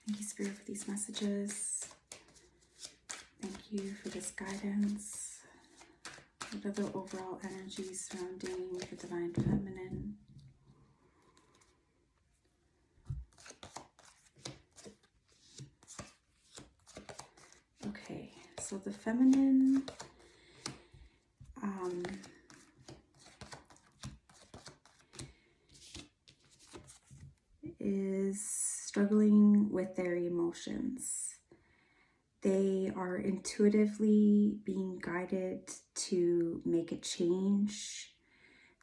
Thank you, Spirit, for these messages. Thank you for this guidance. What are the overall energies surrounding the Divine Feminine? Okay, so the Feminine is struggling with their emotions. They are intuitively being guided to make a change,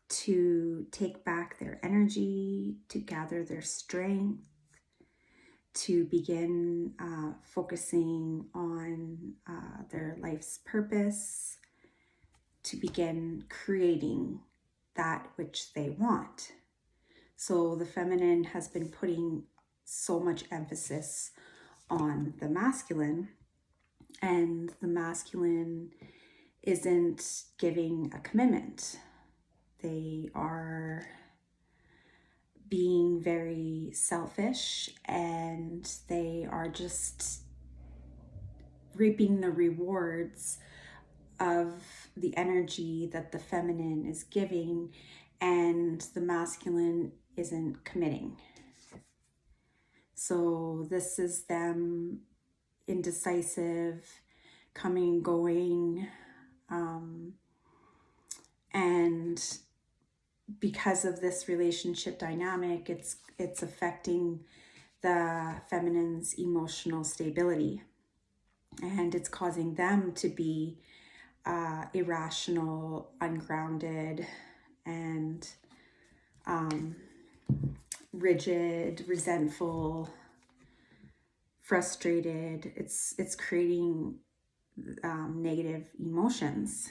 to take back their energy, to gather their strength, to begin focusing on their life's purpose, to begin creating that which they want. So the feminine has been putting so much emphasis on the masculine, and the masculine isn't giving a commitment. They are being very selfish, and they are just reaping the rewards of the energy that the feminine is giving, and the masculine isn't committing. So this is them indecisive, coming, going, and because of this relationship dynamic, it's affecting the feminine's emotional stability, and it's causing them to be irrational, ungrounded, and rigid, resentful, frustrated. It's creating negative emotions.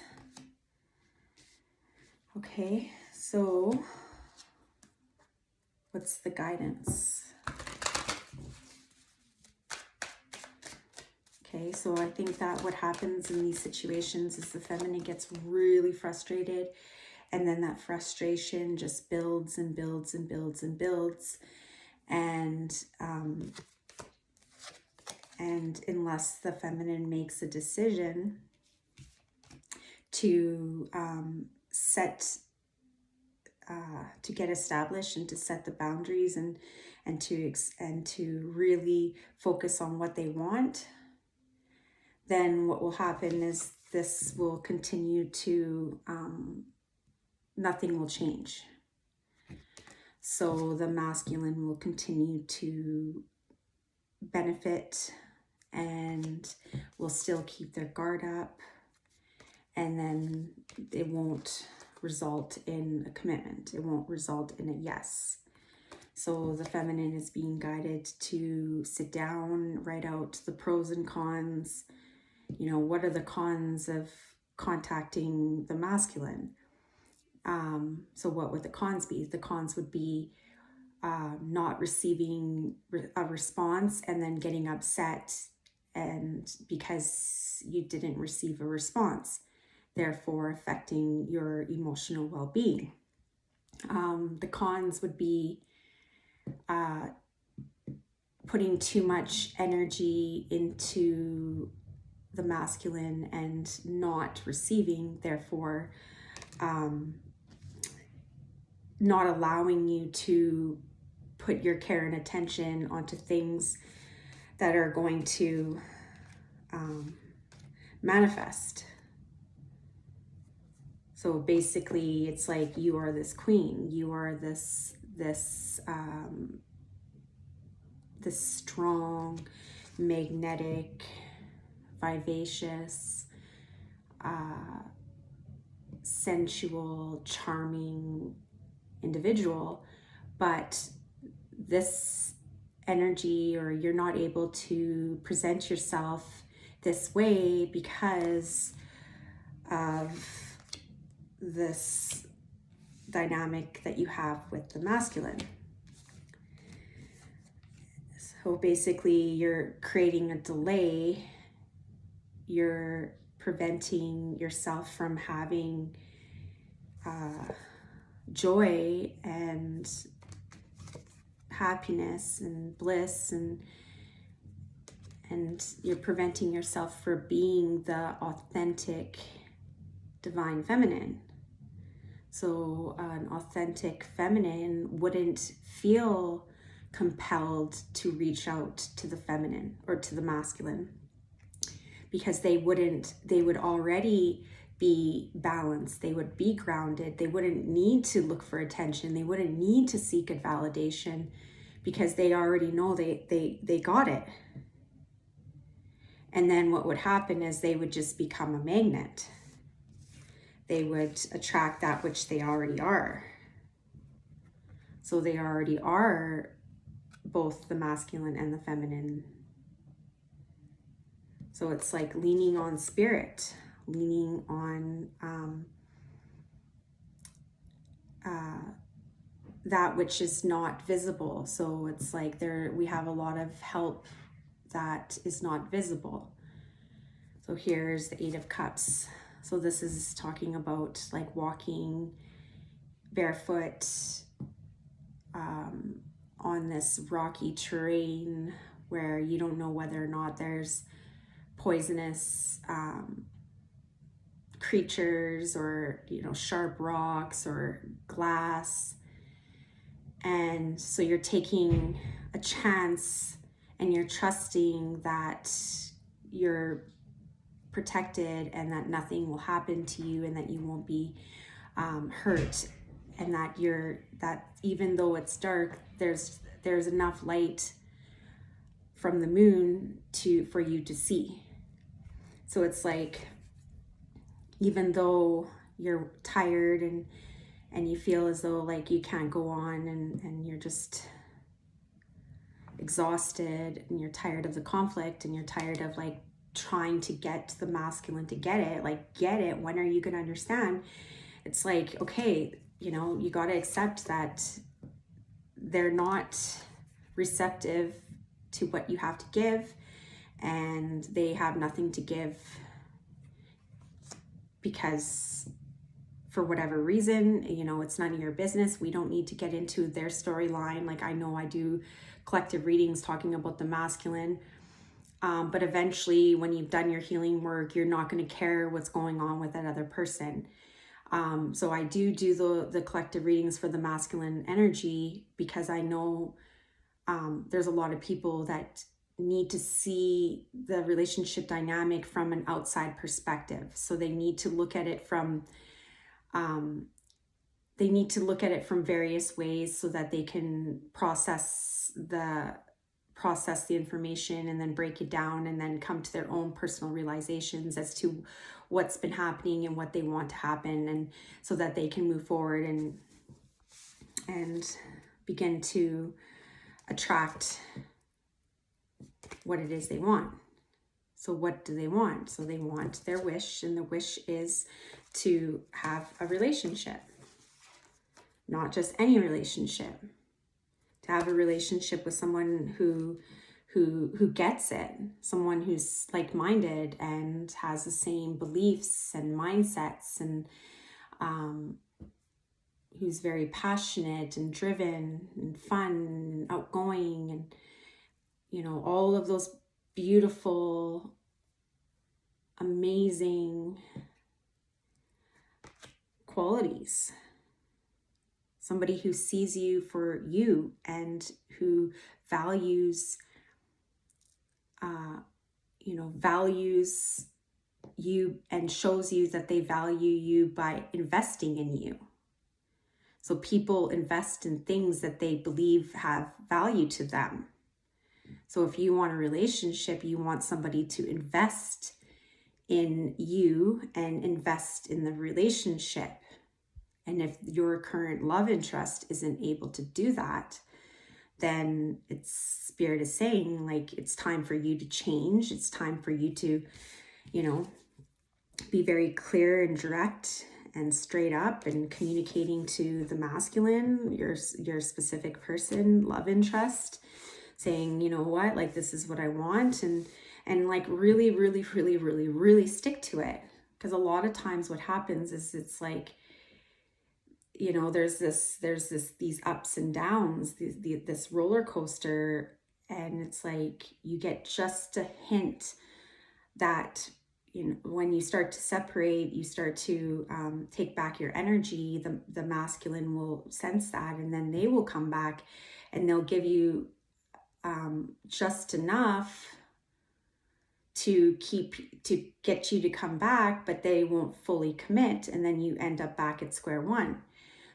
Okay, so what's the guidance? Okay, so I think that what happens in these situations is the feminine gets really frustrated, and then that frustration just builds and builds and builds and builds. And unless the feminine makes a decision to to get established and to set the boundaries and to really focus on what they want, then what will happen is this will continue to nothing will change. So the masculine will continue to benefit and will still keep their guard up, and then it won't result in a commitment. It won't result in a yes. So the feminine is being guided to sit down, write out the pros and cons. You know, what are the cons of contacting the masculine? So what would the cons be? The cons would be not receiving a response and then getting upset, and because you didn't receive a response, therefore affecting your emotional well-being. The cons would be putting too much energy into the masculine and not receiving, therefore not allowing you to put your care and attention onto things that are going to manifest. So basically, it's like you are this queen, you are this strong, magnetic, vivacious, sensual, charming individual, but this energy, or you're not able to present yourself this way because of this dynamic that you have with the masculine. So basically, you're creating a delay. You're preventing yourself from having joy and happiness and bliss and and you're preventing yourself from being the authentic divine feminine. So an authentic feminine wouldn't feel compelled to reach out to the feminine or to the masculine, because they would already be balanced, they would be grounded, they wouldn't need to look for attention, they wouldn't need to seek a validation, because they already know they got it. And then what would happen is they would just become a magnet. They would attract that which they already are. So they already are both the masculine and the feminine. So it's like leaning on spirit, leaning on that which is not visible. So it's like we have a lot of help that is not visible. So here's the Eight of Cups. So this is talking about like walking barefoot on this rocky terrain where you don't know whether or not there's poisonous creatures or, you know, sharp rocks or glass. And so you're taking a chance and you're trusting that you're protected and that nothing will happen to you and that you won't be hurt, and that even though it's dark, there's enough light from the moon for you to see. So it's like, even though you're tired and you feel as though like you can't go on and you're just exhausted and you're tired of the conflict and you're tired of like trying to get the masculine to get it, when are you going to understand? It's like, okay, you know, you got to accept that they're not receptive to what you have to give, and they have nothing to give because for whatever reason, you know, it's none of your business. We don't need to get into their storyline. Like, I know I do collective readings talking about the masculine, but eventually when you've done your healing work, you're not going to care what's going on with that other person. So I do the collective readings for the masculine energy because I know there's a lot of people that need to see the relationship dynamic from an outside perspective. So they need to look at it from various ways so that they can process the information and then break it down and then come to their own personal realizations as to what's been happening and what they want to happen, and so that they can move forward and begin to attract what it is they want. So what do they want? So they want their wish, and the wish is to have a relationship, not just any relationship, to have a relationship with someone who gets it, someone who's like-minded and has the same beliefs and mindsets, and who's very passionate and driven and fun and outgoing, and, you know, all of those beautiful, amazing qualities. Somebody who sees you for you and who values you and shows you that they value you by investing in you. So people invest in things that they believe have value to them. So if you want a relationship, you want somebody to invest in you and invest in the relationship. And if your current love interest isn't able to do that, then Spirit is saying, like, it's time for you to change. It's time for you to, you know, be very clear and direct and straight up and communicating to the masculine, your specific person, love interest, saying, you know what, like, this is what I want, and like really, really, really, really, really stick to it. Because a lot of times what happens is it's like, you know, there's these ups and downs, this roller coaster, and it's like you get just a hint that, you know, when you start to separate, you start to take back your energy, the masculine will sense that, and then they will come back and they'll give you just enough to get you to come back, but they won't fully commit, and then you end up back at square one.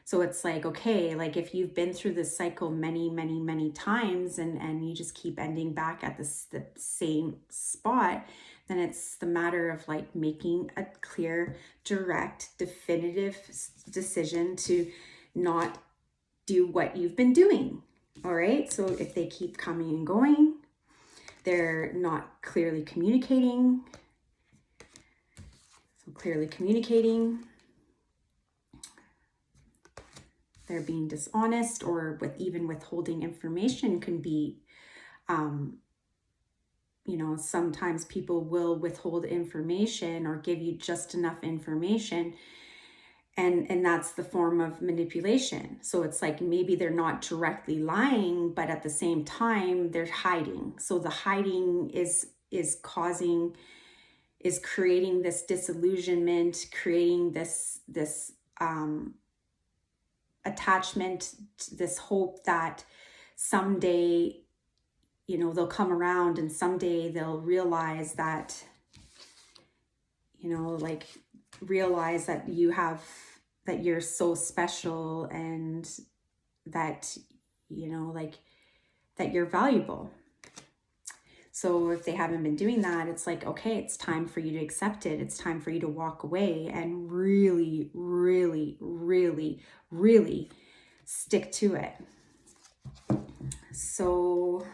So it's like, okay, like if you've been through this cycle many times, and you just keep ending back at the same spot, then it's the matter of like making a clear, direct, definitive decision to not do what you've been doing. All right. So if they keep coming and going, they're not clearly communicating. So clearly communicating, they're being dishonest, or with even withholding information can be, you know, sometimes people will withhold information or give you just enough information, and that's the form of manipulation. So it's like maybe they're not directly lying, but at the same time they're hiding. So the hiding is creating this disillusionment, creating this attachment, this hope that someday, you know, they'll come around and someday they'll realize that, you know, like realize that that you're so special, and that, you know, like that you're valuable. So if they haven't been doing that, it's like, okay, it's time for you to accept it. It's time for you to walk away and really stick to it. So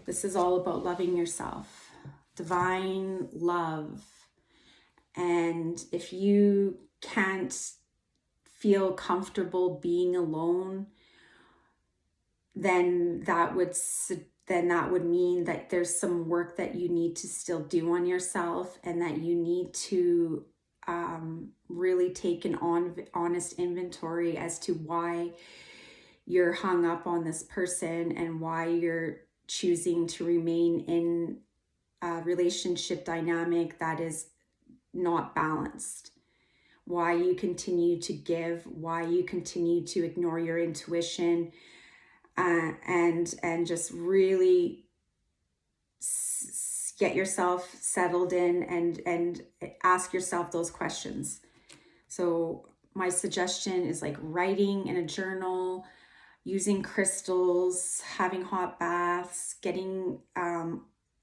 this is all about loving yourself, divine love. And if you can't feel comfortable being alone, then that would mean that there's some work that you need to still do on yourself, and that you need to really take an honest inventory as to why you're hung up on this person, and why you're choosing to remain in a relationship dynamic that is not balanced. Why you continue to give, why you continue to ignore your intuition, and just really get yourself settled in, and ask yourself those questions. So my suggestion is like writing in a journal, using crystals, having hot baths, getting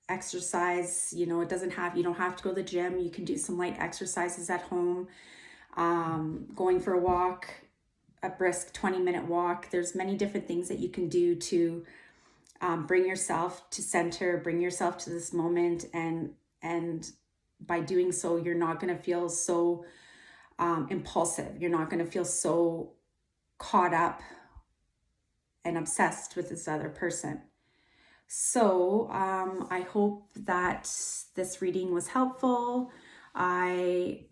exercise. You know, you don't have to go to the gym. You can do some light exercises at home. Going for a walk, a brisk 20-minute walk. There's many different things that you can do to bring yourself to center, bring yourself to this moment, and by doing so, you're not going to feel so impulsive. You're not going to feel so caught up and obsessed with this other person. So I hope that this reading was helpful. I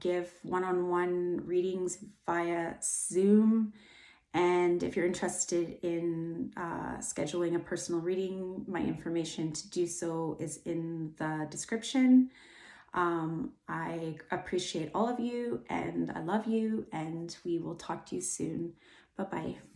give one-on-one readings via Zoom. And if you're interested in scheduling a personal reading, my information to do so is in the description. I appreciate all of you, and I love you, and we will talk to you soon. Bye-bye.